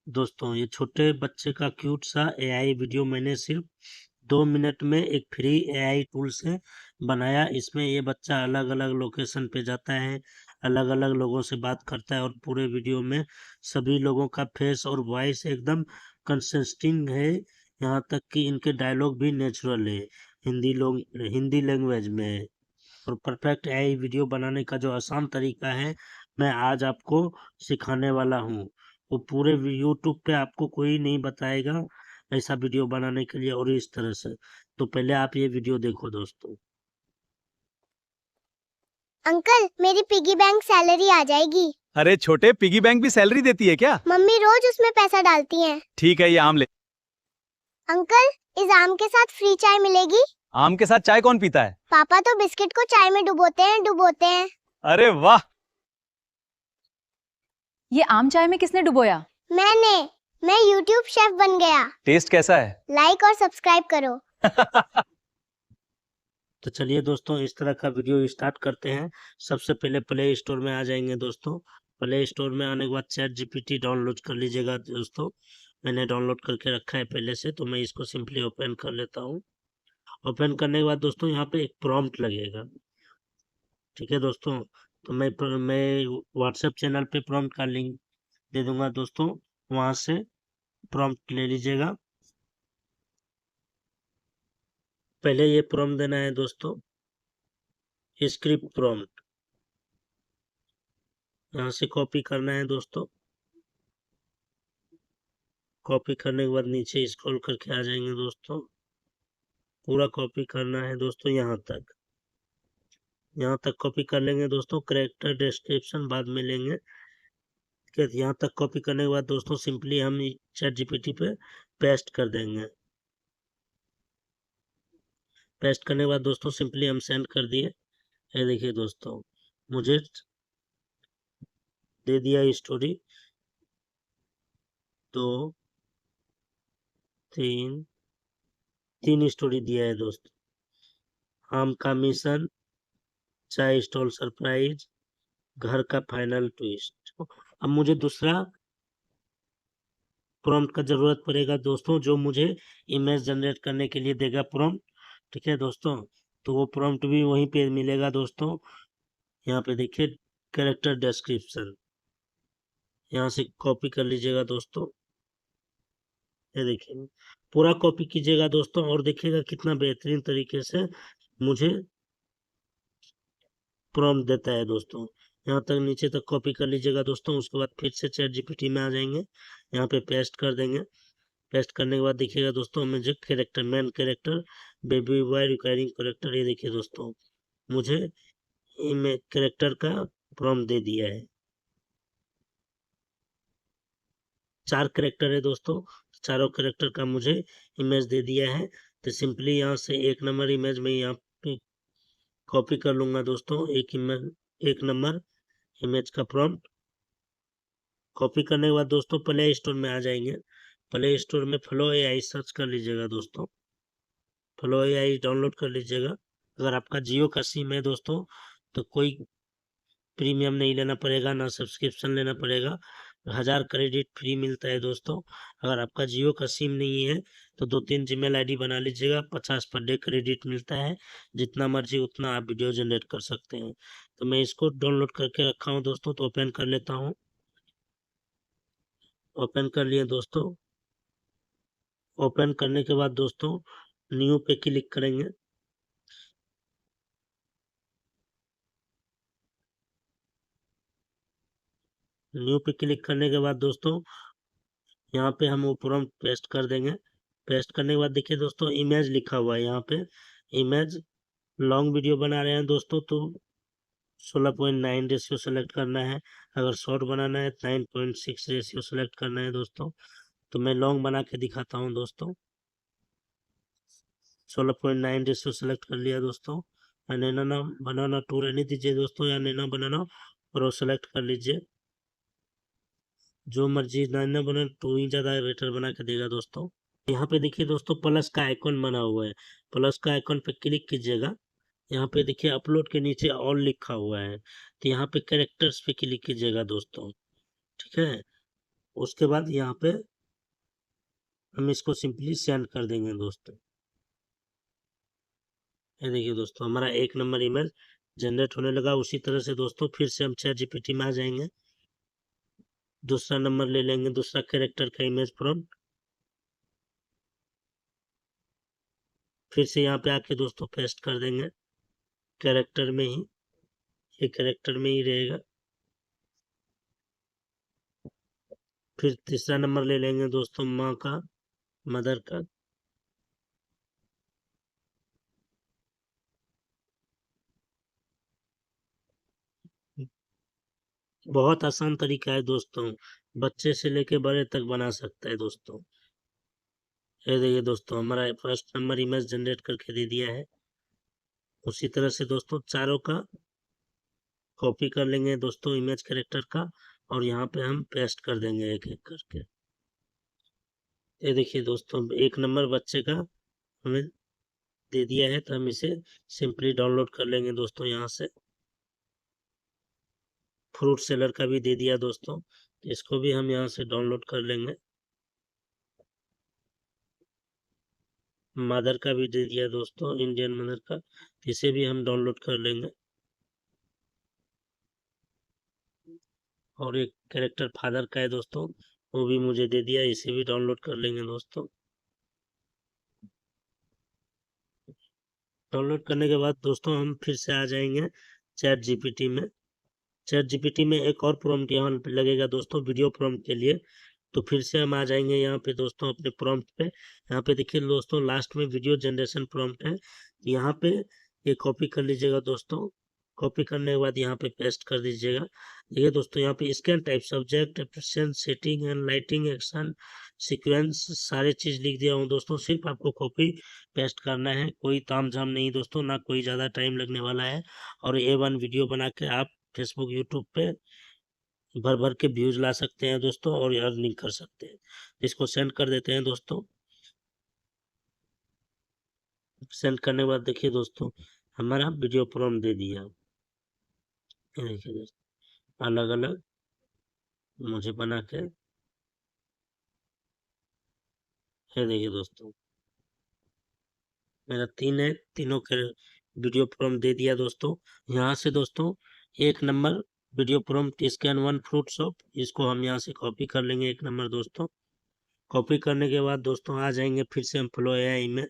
दोस्तों ये छोटे बच्चे का क्यूट सा एआई वीडियो मैंने सिर्फ 2 मिनट में एक फ्री एआई टूल से बनाया। इसमें ये बच्चा अलग अलग लोकेशन पे जाता है, अलग अलग लोगों से बात करता है और पूरे वीडियो में सभी लोगों का फेस और वॉइस एकदम कंसिस्टेंट है। यहाँ तक कि इनके डायलॉग भी नेचुरल है, हिंदी लैंग्वेज में है। और परफेक्ट एआई वीडियो बनाने का जो आसान तरीका है मैं आज आपको सिखाने वाला हूँ। वो पूरे यूट्यूब पे आपको कोई नहीं बताएगा ऐसा वीडियो बनाने के लिए और इस तरह से। तो पहले आप ये वीडियो देखो दोस्तों। अंकल, मेरी पिगी बैंक सैलरी आ जाएगी। अरे छोटे, पिगी बैंक भी सैलरी देती है क्या? मम्मी रोज उसमें पैसा डालती हैं। ठीक है, ये आम ले। अंकल, इस आम के साथ फ्री चाय मिलेगी? आम के साथ चाय कौन पीता है? पापा तो बिस्किट को चाय में डुबोते हैं। अरे वाह! ये आम चाय में किसने डुबोया? मैं यूट्यूब शेफ बन गया। टेस्ट कैसा है? लाइक और सब्सक्राइब करो। तो चलिए दोस्तों इस तरह का वीडियो स्टार्ट करते हैं। सबसे पहले प्ले स्टोर में आ जाएंगे दोस्तों। प्ले स्टोर में आने के बाद चैट जीपीटी डाउनलोड कर लीजिएगा दोस्तों। मैंने डाउनलोड करके रखा है पहले से, तो मैं इसको सिंपली ओपन कर लेता हूँ। ओपन करने के बाद दोस्तों यहाँ पे एक प्रॉम्प्ट लगेगा। ठीक है दोस्तों, तो मैं व्हाट्सएप चैनल पे प्रॉम्प्ट का लिंक दे दूंगा दोस्तों, वहां से प्रॉम्प्ट ले लीजिएगा। पहले ये प्रॉम्प्ट देना है दोस्तों, स्क्रिप्ट प्रॉम्प्ट। यहाँ से कॉपी करना है दोस्तों। कॉपी करने के बाद नीचे स्क्रॉल करके आ जाएंगे दोस्तों। पूरा कॉपी करना है दोस्तों यहाँ तक कॉपी कर लेंगे दोस्तों। करेक्टर डिस्क्रिप्शन बाद में लेंगे। यहाँ तक कॉपी करने के बाद दोस्तों सिंपली हम चैट जीपीटी पे पेस्ट कर देंगे। पेस्ट करने के बाद दोस्तों सिंपली हम सेंड कर दिए। ये देखिए दोस्तों, मुझे दे दिया स्टोरी 2 तीन स्टोरी दिया है दोस्तों। आम का मिशन, चाय स्टॉल सरप्राइज, घर का फाइनल ट्विस्ट। अब मुझे दूसरा प्रॉम्प्ट का जरूरत पड़ेगा दोस्तों, जो मुझे इमेज जनरेट करने के लिए देगा प्रॉम्प्ट। ठीक है दोस्तों, तो वो प्रॉम्प्ट भी वहीं पे मिलेगा दोस्तों। यहाँ पे देखिए कैरेक्टर डिस्क्रिप्शन, यहाँ से कॉपी कर लीजिएगा दोस्तों। ये देखिए पूरा कॉपी कीजिएगा दोस्तों और देखिएगा कितना बेहतरीन तरीके से मुझे प्रॉम्प्ट देता है दोस्तों। यहाँ तक नीचे तक कॉपी कर लीजिएगा दोस्तों। उसके बाद फिर से चैट जीपीटी में आ जाएंगे, यहाँ पे पेस्ट कर देंगे। पेस्ट करने के बाद देखिएगा दोस्तों मुझे character, main character, baby boy requiring character, ये देखिए दोस्तों मुझे कैरेक्टर का प्रॉम्प्ट दे दिया है। 4 कैरेक्टर है दोस्तों, चारों कैरेक्टर का मुझे इमेज दे दिया है। तो सिंपली यहाँ से 1 नंबर इमेज में यहाँ पे कॉपी कर लूंगा दोस्तों। 1 नंबर इमेज का प्रॉम्प्ट कॉपी करने के बाद दोस्तों प्ले स्टोर में आ जाएंगे। प्ले स्टोर में फ्लो एआई सर्च कर लीजिएगा दोस्तों। फ्लो एआई डाउनलोड कर लीजिएगा। अगर आपका जियो का सिम है दोस्तों तो कोई प्रीमियम नहीं लेना पड़ेगा, ना सब्सक्रिप्शन लेना पड़ेगा। 1000 क्रेडिट फ्री मिलता है दोस्तों। अगर आपका जियो का सिम नहीं है तो 2-3 जीमेल आईडी बना लीजिएगा। 50 पर डे क्रेडिट मिलता है, जितना मर्जी उतना आप वीडियो जनरेट कर सकते हैं। तो मैं इसको डाउनलोड करके रखा हूँ दोस्तों, तो ओपन कर लेता हूँ। ओपन कर लिए दोस्तों। ओपन करने के बाद दोस्तों न्यू पे क्लिक करेंगे। न्यू पे क्लिक करने के बाद दोस्तों यहाँ पे हम वो प्रॉम्प्ट पेस्ट कर देंगे। पेस्ट करने के बाद देखिए दोस्तों इमेज लिखा हुआ है यहाँ पे। इमेज लॉन्ग वीडियो बना रहे हैं दोस्तों तो 16:9 रेशियो सेलेक्ट करना है। अगर शॉर्ट बनाना है 9:6 रेशियो सेलेक्ट करना है दोस्तों। तो मैं लॉन्ग बना के दिखाता हूँ दोस्तों। 16:9 रेशियो सेलेक्ट कर लिया दोस्तों। नैना बनाना 2 रहने दीजिए दोस्तों, या नैना बनाना प्रो सेलेक्ट कर लीजिए। जो मर्जी नैना बना 2 ही ज्यादा बेटर बना के देगा दोस्तों। यहाँ पे देखिए दोस्तों प्लस का आइकॉन बना हुआ है। प्लस का आइकॉन पे क्लिक कीजिएगा। यहाँ पे देखिए अपलोड के नीचे ऑल लिखा हुआ है, तो यहाँ पे कैरेक्टर्स पे क्लिक कीजिएगा दोस्तों। ठीक है, उसके बाद यहाँ पे हम इसको सिंपली सेंड कर देंगे दोस्तों। ये देखिए दोस्तों, हमारा 1 नंबर इमेज जनरेट होने लगा। उसी तरह से दोस्तों फिर से हम चैट जीपीटी में आ जाएंगे, दूसरा नंबर ले लेंगे, दूसरा कैरेक्टर का इमेज प्रॉम्प्ट, फिर से यहाँ पे आके दोस्तों पेस्ट कर देंगे कैरेक्टर में ही, ये कैरेक्टर में ही रहेगा। फिर तीसरा नंबर ले लेंगे दोस्तों माँ का, मदर का, बहुत आसान तरीका है दोस्तों, बच्चे से लेके बड़े तक बना सकता है दोस्तों। ये देखिए दोस्तों, हमारा फर्स्ट नंबर इमेज जनरेट करके दे दिया है। उसी तरह से दोस्तों चारों का कॉपी कर लेंगे दोस्तों इमेज कैरेक्टर का, और यहाँ पे हम पेस्ट कर देंगे एक एक करके। ये देखिए दोस्तों, 1 नंबर बच्चे का हमें दे दिया है, तो हम इसे सिंपली डाउनलोड कर लेंगे दोस्तों यहाँ से। फ्रूट सेलर का भी दे दिया दोस्तों, तो इसको भी हम यहाँ से डाउनलोड कर लेंगे। मदर का भी दे दिया दोस्तों, इंडियन मदर का, इसे भी हम डाउनलोड कर लेंगे। और एक कैरेक्टर फादर का है दोस्तों, वो भी मुझे दे दिया, इसे भी डाउनलोड कर लेंगे दोस्तों। डाउनलोड करने के बाद दोस्तों हम फिर से आ जाएंगे चैट जीपीटी में। चैट जीपीटी में एक और प्रॉम्प्ट यहाँ पे लगेगा दोस्तों वीडियो प्रॉम्प्ट के लिए, तो फिर से हम आ जाएंगे यहाँ पे दोस्तों अपने प्रॉम्प्ट पे। यहाँ पे देखिए दोस्तों लास्ट में वीडियो जनरेशन प्रॉम्प्ट है, यहाँ पे ये कॉपी कर लीजिएगा दोस्तों। कॉपी करने के बाद यहाँ पे पेस्ट कर दीजिएगा। देखिए दोस्तों, यहाँ पे scan type, subject, expression, setting and lighting, action, sequence, सारे चीज लिख दिया हूँ दोस्तों। सिर्फ आपको कॉपी पेस्ट करना है, कोई तामझाम नहीं दोस्तों, ना कोई ज्यादा टाइम लगने वाला है। और A1 वीडियो बना के आप फेसबुक यूट्यूब पे भर भर के व्यूज ला सकते हैं दोस्तों, और अर्निंग कर सकते हैं। इसको सेंड कर देते हैं दोस्तों। सेंड करने के बाद देखिए दोस्तों, हमारा वीडियो प्रॉम्प्ट दे दिया। ये देखिए दोस्तों, अलग अलग मुझे बना के, ये देखिए दोस्तों, मेरा 3 है, तीनों के वीडियो प्रॉम्प्ट दे दिया दोस्तों। यहाँ से दोस्तों 1 number video prompt scan 1 fruit shop, इसको हम यहाँ से कॉपी कर लेंगे 1 नंबर दोस्तों। कॉपी करने के बाद दोस्तों आ जाएंगे फिर से हम फ्लो एआई में।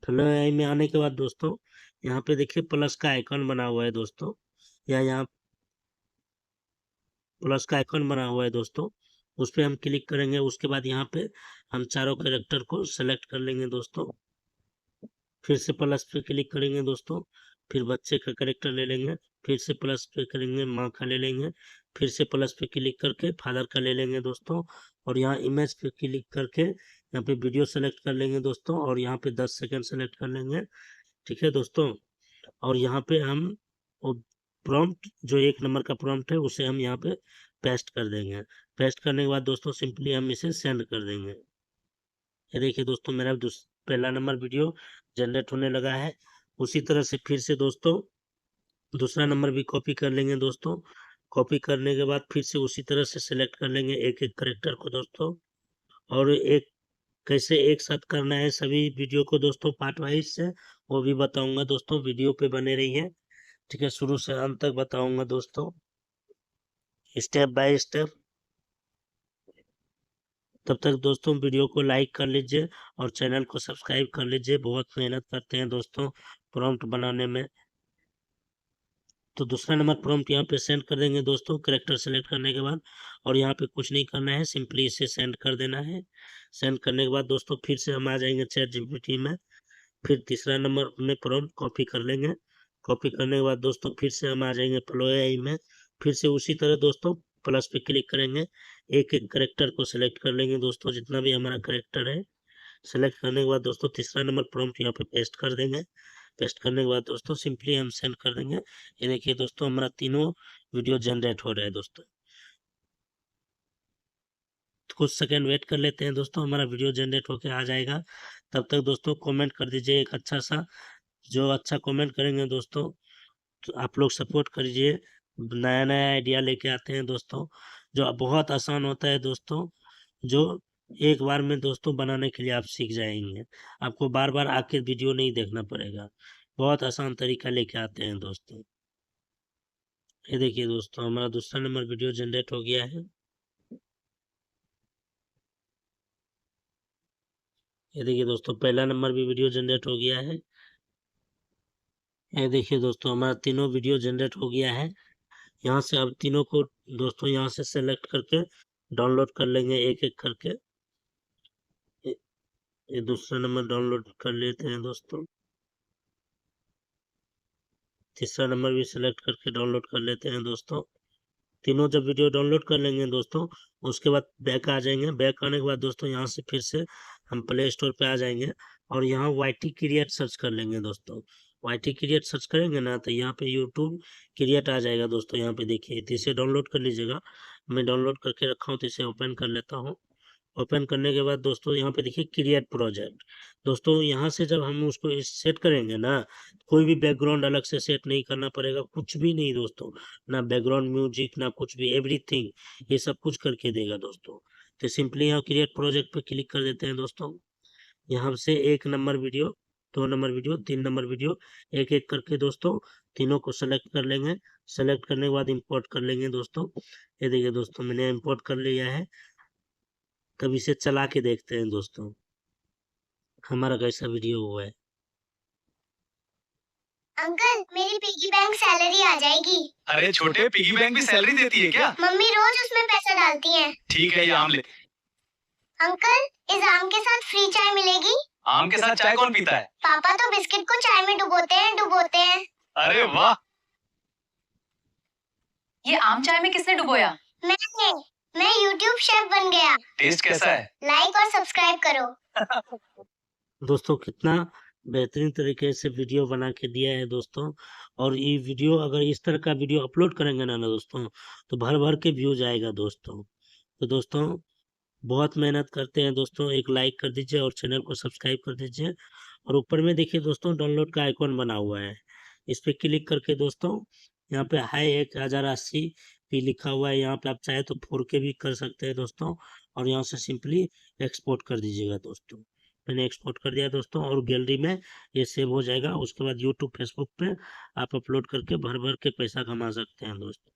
फ्लो एआई में आने के बाद दोस्तों यहाँ पे देखिए प्लस का आइकन बना हुआ है दोस्तों, या यहाँ प्लस का आइकन बना हुआ है दोस्तों, उस पर हम क्लिक करेंगे। उसके बाद यहाँ पे हम चारों कैरेक्टर को सेलेक्ट कर लेंगे दोस्तों। फिर से प्लस पे क्लिक करेंगे दोस्तों, फिर बच्चे का कैरेक्टर ले लेंगे, फिर से प्लस पे करेंगे, माँ का ले लेंगे, फिर से प्लस पे क्लिक करके फादर का ले लेंगे दोस्तों। और यहाँ इमेज पे क्लिक करके यहाँ पे वीडियो सेलेक्ट कर लेंगे दोस्तों, और यहाँ पे 10 सेकंड सेलेक्ट कर लेंगे। ठीक है दोस्तों, और यहाँ पे हम वो प्रॉम्प्ट जो 1 नंबर का प्रॉम्प्ट है उसे हम यहाँ पे पेस्ट कर देंगे। पेस्ट करने के बाद दोस्तों सिंपली हम इसे सेंड कर देंगे। ये देखिए दोस्तों, मेरा पहला नंबर वीडियो जनरेट होने लगा है। उसी तरह से फिर से दोस्तों दूसरा नंबर भी कॉपी कर लेंगे दोस्तों। कॉपी करने के बाद फिर से उसी तरह से सिलेक्ट कर लेंगे एक एक करेक्टर को दोस्तों, और एक कैसे एक साथ करना है सभी वीडियो को दोस्तों पार्ट वाइज से, वो भी बताऊंगा दोस्तों। वीडियो पे बने रहिए, ठीक है, शुरू से अंत तक बताऊंगा दोस्तों, स्टेप बाय स्टेप। तब तक दोस्तों वीडियो को लाइक कर लीजिए और चैनल को सब्सक्राइब कर लीजिए। बहुत मेहनत करते हैं दोस्तों प्रॉम्प्ट बनाने में। तो दूसरा नंबर प्रॉम्प्ट यहाँ पे सेंड कर देंगे दोस्तों कैरेक्टर सेलेक्ट करने के बाद, और यहाँ पे कुछ नहीं करना है, सिंपली इसे सेंड कर देना है। सेंड करने के बाद दोस्तों फिर से हम आ जाएंगे चैट जीपीटी में। फिर तीसरा नंबर में प्रॉम्प्ट कॉपी कर लेंगे। कॉपी करने के बाद दोस्तों फिर से हम आ जाएंगे फ्लो एआई में। फिर से उसी तरह दोस्तों प्लस पे क्लिक करेंगे, एक एक करेक्टर को सिलेक्ट कर लेंगे दोस्तों, जितना भी हमारा करेक्टर है। सेलेक्ट करने के बाद दोस्तों तीसरा नंबर प्रॉम्प्ट यहाँ पे पेस्ट कर देंगे। पेस्ट करने के बाद दोस्तों सिंपली हम सेंड कर देंगे। ये देखिए दोस्तों, हमारा तीनों वीडियो जनरेट हो रहा है दोस्तों। तो कुछ सेकंड वेट कर लेते हैं दोस्तों, हमारा वीडियो जनरेट होके आ जाएगा। तब तक दोस्तों कमेंट कर दीजिए एक अच्छा सा, जो अच्छा कमेंट करेंगे दोस्तों तो आप लोग सपोर्ट करिए। नया नया आइडिया लेके आते हैं दोस्तों, जो बहुत आसान होता है दोस्तों, जो एक बार में दोस्तों बनाने के लिए आप सीख जाएंगे। आपको बार बार आके वीडियो नहीं देखना पड़ेगा, बहुत आसान तरीका लेके आते हैं दोस्तों। ये देखिए दोस्तों, हमारा दूसरा नंबर वीडियो जनरेट हो गया है। ये देखिए दोस्तों, पहला नंबर भी वीडियो जनरेट हो गया है। ये देखिए दोस्तों, हमारा तीनों वीडियो जनरेट हो गया है। यहाँ से अब तीनों को दोस्तों यहाँ से सेलेक्ट करके डाउनलोड कर लेंगे एक एक करके। ये दूसरा नंबर डाउनलोड कर लेते हैं दोस्तों। तीसरा नंबर भी सिलेक्ट करके डाउनलोड कर लेते हैं दोस्तों। तीनों जब वीडियो डाउनलोड कर लेंगे दोस्तों, उसके बाद बैक आ जाएंगे। बैक आने के बाद दोस्तों यहाँ से फिर से हम प्ले स्टोर पे आ जाएंगे और यहाँ YT क्रिएट सर्च कर लेंगे दोस्तों। YT क्रिएट सर्च करेंगे ना तो यहाँ पे यूट्यूब क्रिएट आ जाएगा दोस्तों। यहाँ पे देखिए, तो इसे डाउनलोड कर लीजिएगा। मैं डाउनलोड करके रखा हूँ तो इसे ओपन कर लेता हूँ। ओपन करने के बाद दोस्तों यहाँ पे देखिए क्रिएट प्रोजेक्ट। दोस्तों यहाँ से जब हम उसको सेट करेंगे ना, कोई भी बैकग्राउंड अलग से सेट नहीं करना पड़ेगा, कुछ भी नहीं दोस्तों, ना बैकग्राउंड म्यूजिक ना कुछ भी, एवरीथिंग ये सब कुछ करके देगा दोस्तों। तो सिंपली यहाँ क्रिएट प्रोजेक्ट पे क्लिक कर देते हैं दोस्तों। यहाँ से 1 number video, 2 number video, 3 number video, एक एक करके दोस्तों तीनों को सेलेक्ट कर लेंगे। सेलेक्ट करने के बाद इंपोर्ट कर लेंगे दोस्तों। ये देखिए दोस्तों, मैंने इंपोर्ट कर लिया है। तब इसे चला के देखते हैं दोस्तों, हमारा कैसा वीडियो हुआ है। अंकल, मेरी पिगी बैंक सैलरी आ जाएगी। अरे छोटे, पिगी बैंक भी सैलरी देती है क्या? मम्मी रोज उसमें पैसा डालती हैं। ठीक है, ये आम ले। अंकल, इस आम के साथ फ्री चाय मिलेगी? आम के साथ चाय कौन पीता है? पापा तो बिस्किट को चाय में डुबोते हैं। अरे वाह! ये आम चाय में किसने डुबोया? मैंने। मैं यूट्यूब शेफ बन गया। टेस्ट कैसा है? लाइक और सब्सक्राइब करो। दोस्तों कितना बेहतरीन तरीके से वीडियो बना के दिया है दोस्तों। और ये वीडियो अगर इस तरह का वीडियो अपलोड करेंगे ना दोस्तों, तो भर भर के व्यूज आएगा दोस्तों। तो दोस्तों बहुत मेहनत करते हैं दोस्तों, एक लाइक कर दीजिए और चैनल को सब्सक्राइब कर दीजिए। और ऊपर में देखिए दोस्तों, डाउनलोड का आइकॉन बना हुआ है, इस पे क्लिक करके दोस्तों यहाँ पे हाई 1080 भी लिखा हुआ है। यहाँ पे आप चाहे तो 4K भी कर सकते हैं दोस्तों। और यहाँ से सिंपली एक्सपोर्ट कर दीजिएगा दोस्तों। मैंने एक्सपोर्ट कर दिया दोस्तों और गैलरी में ये सेव हो जाएगा। उसके बाद यूट्यूब फेसबुक पे आप अपलोड करके भर भर के पैसा कमा सकते हैं दोस्तों।